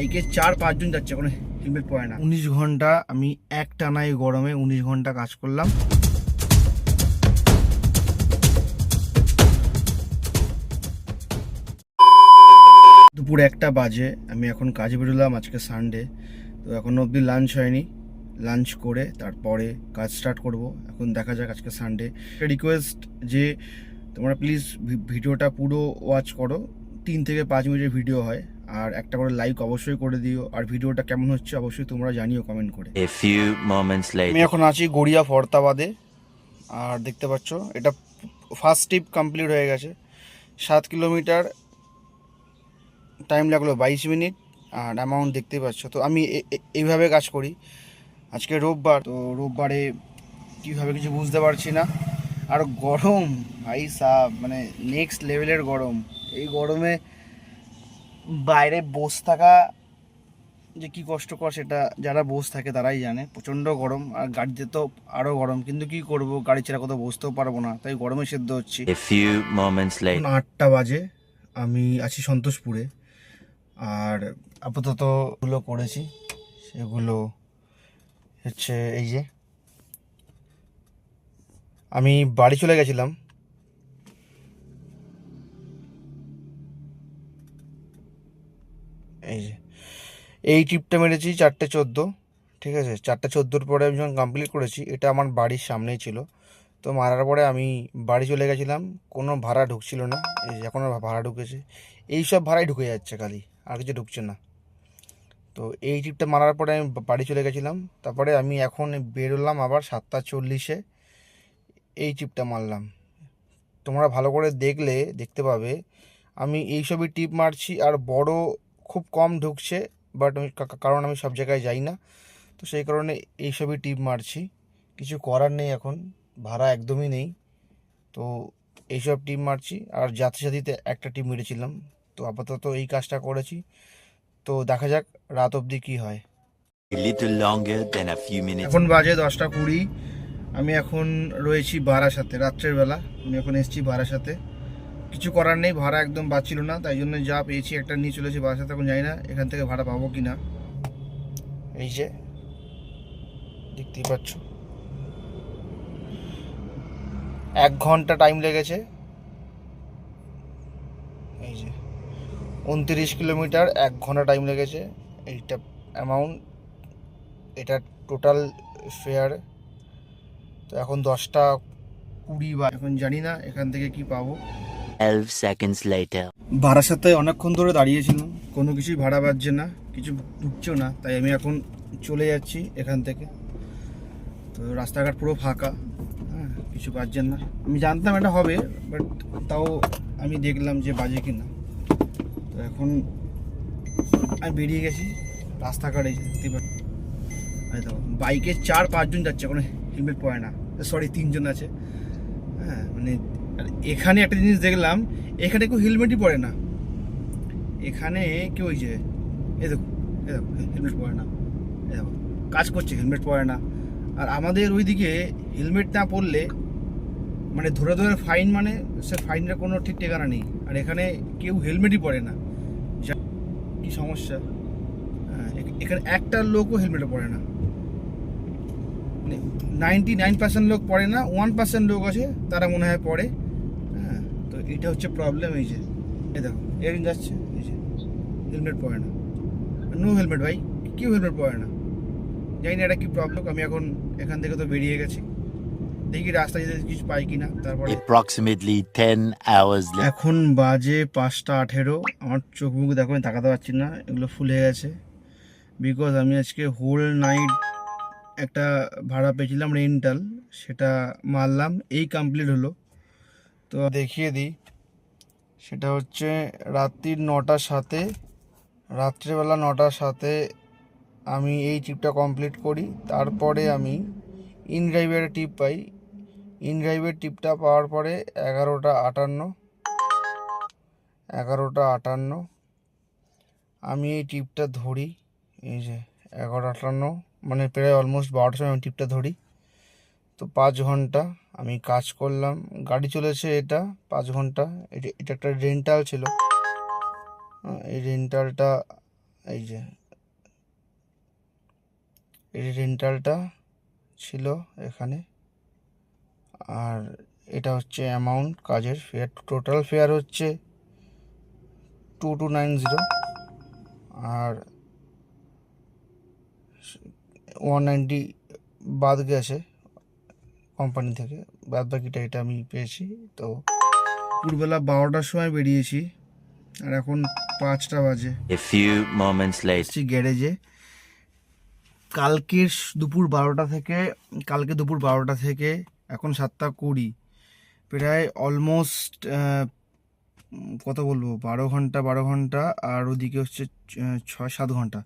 বাইকে 4-5 জন যাচ্ছে, কোনো হেলমেট পরে না। 19 ঘন্টা আমি এক টানায় গরমে 19 ঘন্টা কাজ করলাম। দুপুর 1টা বাজে, আমি এখন কাজে বেরোলাম। আজকে সানডে, তো এখনো অবধি লাঞ্চ হয়নি। লাঞ্চ করে তারপরে কাজ স্টার্ট করব। এখন দেখা যাক, আজকে সানডে। রিকোয়েস্ট যে তোমরা প্লিজ ভিডিওটা পুরো ওয়াচ করো। 3 থেকে 5 মিনিটের ভিডিও হয়, আর একটা করে লাইক অবশ্যই করে দিও। আর ভিডিওটা কেমন হচ্ছে অবশ্যই তোমরা জানিও কমেন্ট করে। A few moments later. আমি এখন আছি গড়িয়া ফরতাবাদে, আর দেখতে পাচ্ছ এটা ফার্স্ট ট্রিপ কমপ্লিট হয়ে গেছে। 7 কিলোমিটার, টাইম লাগলো 22 মিনিট, আর অ্যামাউন্ট দেখতেই পাচ্ছ। তো আমি এইভাবে কাজ করি। আজকে রোববার, তো রোববারে কীভাবে কিছু বুঝতে পারছি না। আর গরম ভাই সাহ, মানে নেক্সট লেভেলের গরম। এই গরমে বাইরে বসে থাকা যে কী কষ্টকর, সেটা যারা বসে থাকে তারাই জানে। প্রচণ্ড গরম, আর গাড়িতে তো আরও গরম। কিন্তু কি করব, গাড়ি ছাড়া কোথাও বসতেও পারবো না, তাই গরমে সেদ্ধ হচ্ছি। A few moments later. 8টা বাজে, আমি আছি সন্তোষপুরে। আর আপাতত গুলো করেছি, সেগুলো হচ্ছে এই যে আমি বাড়ি চলে গেছিলাম। এই যে এই ট্রিপটা মেরেছি 4:14, ঠিক আছে। 4:14 পরে আমি যখন কমপ্লিট করেছি, এটা আমার বাড়ির সামনেই ছিল। তো মারার পরে আমি বাড়ি চলে গেছিলাম, কোনো ভাড়া ঢুকছিল না। এই যে এখন ভাড়া ঢুকেছে, এই সব ভাড়াই ঢুকে যাচ্ছে খালি, আর কিছু ঢুকছে না। তো এই ট্রিপটা মারার পরে আমি বাড়ি চলে গেছিলাম। তারপরে আমি এখন বেরোলাম আবার 7:40-এ, এই ট্রিপটা মারলাম। তোমরা ভালো করে দেখতে পাবে আমি এইসবই টিপ মারছি, আর বড় খুব কম ঢুকছে। বাট আমি কারণ আমি সব জায়গায় যাই না, তো সেই কারণে এইসবই টিপ মারছি। কিছু করার নেই, এখন ভাড়া একদমই নেই, তো এইসব টিপ মারছি। আর সাথীতে একটা টিপ মেরেছিলাম। তো আপাতত এই কাজটা করেছি, তো দেখা যাক রাত অবধি কী হয়। A little longer than a few minutes. এখন বাজে 10টা 20। আমি এখন রয়েছি বারাসাতে, রাত্রের বেলা। আমি এখন এসেছি বারাসাতে, কিছু করার নেই, ভাড়া একদম বাঁচছিল না, তাই জন্য যা পেয়েছি একটা নিয়ে চলেছি বারাসাতে। এখন জানি না এখান থেকে ভাড়া পাবো কি না। এই যে দেখতেই পাচ্ছ, 1 ঘন্টা টাইম লেগেছে। এই যে 29 কিলোমিটার, 1 ঘন্টা টাইম লেগেছে। এইটা অ্যামাউন্ট, এটা টোটাল ফেয়ার। তো এখন 10টা 20, বা এখন জানি না এখান থেকে কি পাবো। 12 seconds later. বারাসাতে অনেকক্ষণ ধরে দাঁড়িয়েছিলাম, কোনো কিছুই ভাড়া বাজছে না, কিছু ঢুকছেও না, তাই আমি এখন চলে যাচ্ছি এখান থেকে। তো রাস্তাঘাট পুরো ফাঁকা, হ্যাঁ, কিছু বাজছে না। আমি জানতাম এটা হবে, বাট তাও আমি দেখলাম যে বাজে কি না। তো এখন আমি বেরিয়ে গেছি রাস্তাঘাটে, দেখতে পাচ্ছি বাইকে 4-5 জন যাচ্ছে, কোনো হেলমেট পরে না। সরি, 3 জন আছে। হ্যাঁ, মানে এখানে একটা জিনিস দেখলাম, এখানে কেউ হেলমেটই পরে না। এখানে কেউ ওই যে এ দেখো হেলমেট পরে না, এ দেখো কাজ করছে, হেলমেট পরে না। আর আমাদের ওইদিকে হেলমেট না পরলে মানে ধরে ধরে ফাইন, মানে সে ফাইনের কোনো ঠিক ঠিকানা নেই। আর এখানে কেউ হেলমেটই পরে না, কি সমস্যা। হ্যাঁ, এখানে একটা লোকও হেলমেটে পরে না, মানে 99% লোক পরে না, 1% লোক আছে তারা মনে হয় পরে। হ্যাঁ, তো এটা হচ্ছে প্রবলেম। এই যে এই দেখো এরকম যাচ্ছে, এই যে হেলমেট পরে না, নো হেলমেট ভাই, কেউ হেলমেট পরে না। জানি না এটা কি প্রবলেম। আমি এখন এখান থেকে তো বেরিয়ে গেছি, দেখি রাস্তায় যেতে কিছু পাই কিনা। তারপরে Approximately 10 hours later. এখন বাজে 5টা 18। আমার চোখ মুখ দেখো, আমি তাকাতে পারছি না, এগুলো ফুলে গেছে। বিকজ আমি আজকে হোল নাইট একটা ভাড়া পেয়েছিলাম রেন্টাল, সেটা মারলাম, এই কমপ্লিট হলো। তো দেখিয়ে দিই, সেটা হচ্ছে রাত্রির 9টা 7, রাত্রিবেলা 9টা 7 আমি এই ট্রিপটা কমপ্লিট করি। তারপরে আমি ইন ড্রাইভের টিপ পাই। ইন ড্রাইভের টিপটা পাওয়ার পরে 11টা 58 আমি এই টিপটা ধরি। এই যে 11টা 58, মানে প্রায় অলমোস্ট 12টার সময় আমি টিপটা ধরি। তো 5 ঘন্টা আমি কাজ করলাম, গাড়ি চলেছে এটা 5 ঘন্টা। এটা একটা রেন্টাল ছিল, এই রেন্টালটা এই যে এই রেন্টালটা ছিল এখানে, আর এটা হচ্ছে অ্যামাউন্ট কাজের ফেয়ার। টোটাল ফেয়ার হচ্ছে 2290, আর 190 বাদ গেছে কোম্পানি থেকে, বাদ বাকিটা এটা আমি পেয়েছি। তো দুপুরবেলা 12টার সময় বেরিয়েছি, আর এখন 5টা বাজে। A few moments later. এসছি গ্যারেজে। কালকে দুপুর 12টা থেকে এখন 7টা 20, প্রায় অলমোস্ট কত বলবো, 12 ঘন্টা, আর ওদিকে হচ্ছে 6-7 ঘন্টা,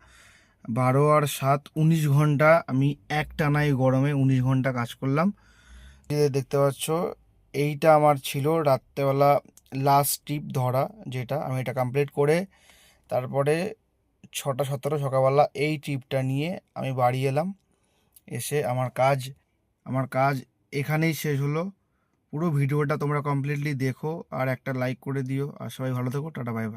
12 আর 7 19 ঘন্টা আমি এক টানায় গরমে 19 ঘন্টা কাজ করলাম। দেখতে পাচ্ছ এইটা আমার ছিল রাত্রেবেলা লাস্ট ট্রিপ ধরা, যেটা আমি এটা কমপ্লিট করে তারপরে 6টা 17 সকালবেলা এই ট্রিপটা নিয়ে আমি বাড়ি এলাম। এসে আমার কাজ এখানেই শেষ হলো। পুরো ভিডিওটা তোমরা কমপ্লিটলি দেখো, আর একটা লাইক করে দিও, আর সবাই ভালো থেকো। Tata, bye bye.